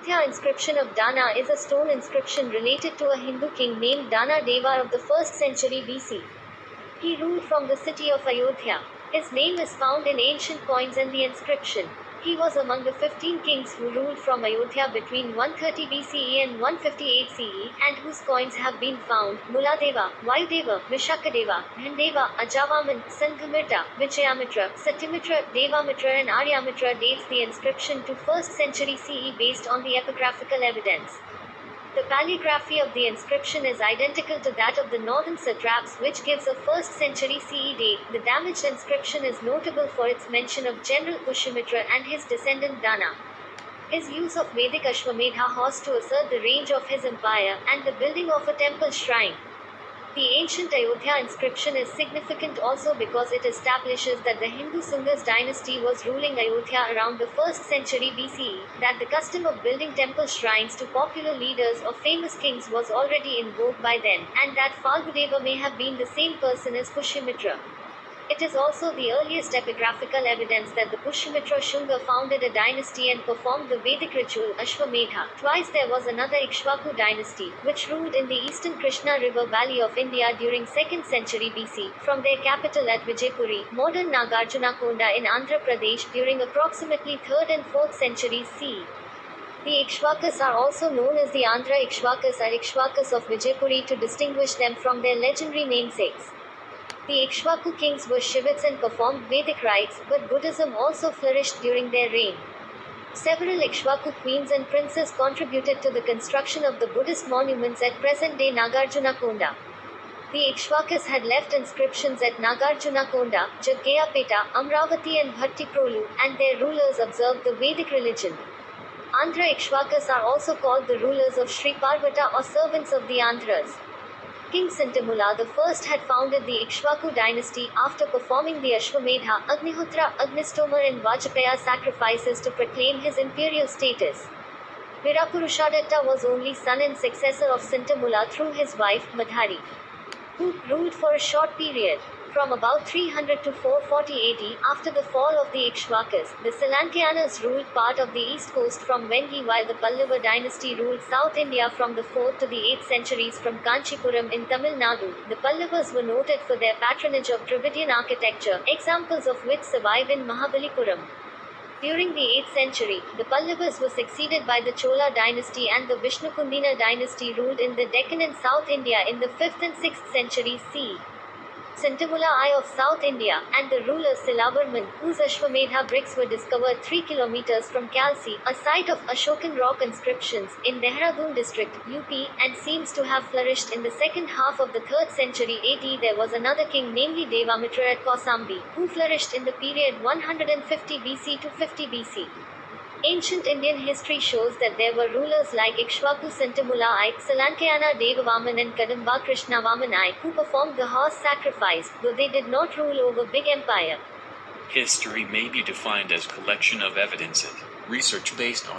Ayodhya inscription of Dana is a stone inscription related to a Hindu king named Dana Deva of the 1st century BC. He ruled from the city of Ayodhya. His name is found in ancient coins and the inscription. He was among the 15 kings who ruled from Ayodhya between 130 BCE and 158 CE, and whose coins have been found. Muladeva, Vayudeva, Vishakadeva, Ghandeva, Ajavaman, Sanghamitra, Vijayamitra, Satyamitra, Devamitra and Aryamitra dates the inscription to 1st century CE based on the epigraphical evidence. The paleography of the inscription is identical to that of the northern satraps, which gives a 1st century CE date. The damaged inscription is notable for its mention of General Pushyamitra and his descendant Dana. His use of Vedic Ashwamedha horse to assert the range of his empire, and the building of a temple shrine. The ancient Ayodhya inscription is significant also because it establishes that the Hindu Sungas dynasty was ruling Ayodhya around the 1st century BCE, that the custom of building temple shrines to popular leaders or famous kings was already in vogue by then, and that Falgudeva may have been the same person as Pushyamitra. It is also the earliest epigraphical evidence that the Pushyamitra Shunga founded a dynasty and performed the Vedic ritual Ashwamedha. Twice there was another Ikshvaku dynasty, which ruled in the eastern Krishna river valley of India during 2nd century BC, from their capital at Vijaypuri, modern Nagarjunakonda in Andhra Pradesh, during approximately 3rd and 4th centuries CE. The Ikshvakas are also known as the Andhra Ikshvakas or Ikshvakas of Vijaypuri to distinguish them from their legendary namesakes. The Ikshvaku kings were Shivits and performed Vedic rites, but Buddhism also flourished during their reign. Several Ikshvaku queens and princes contributed to the construction of the Buddhist monuments at present-day Nagarjunakonda. The Ikshvakas had left inscriptions at Nagarjunakonda, Jagayapeta, Amravati and Bhattiprolu, and their rulers observed the Vedic religion. Andhra Ikshvakas are also called the rulers of Sri Parvata or servants of the Andhras. King Sintamula I had founded the Ikshvaku dynasty after performing the Ashwamedha, Agnihotra, Agnistoma and Vajpaya sacrifices to proclaim his imperial status. Virapurushadatta was only son and successor of Sintamula through his wife, Madhari, who ruled for a short period. From about 300 to 440 AD, after the fall of the Ikshvakas, the Salantianas ruled part of the east coast from Vengi, while the Pallava dynasty ruled South India from the 4th to the 8th centuries from Kanchipuram in Tamil Nadu. The Pallavas were noted for their patronage of Dravidian architecture, examples of which survive in Mahabalipuram. During the 8th century, the Pallavas were succeeded by the Chola dynasty, and the Vishnukundina dynasty ruled in the Deccan and South India in the 5th and 6th centuries CE. Sintamula I of South India, and the ruler Silavarman, whose Ashwamedha bricks were discovered 3 kilometers from Kalsi, a site of Ashokan rock inscriptions, in Dehradun district, UP, and seems to have flourished in the second half of the 3rd century AD. There was another king, namely Devamitra at Kausambi, who flourished in the period 150 BC to 50 BC. Ancient Indian history shows that there were rulers like Ikshvaku Sintamula I, Salankayana Devavaman and Kadamba Krishnavaman I, who performed the horse sacrifice, though they did not rule over big empire. History may be defined as collection of evidences, research based on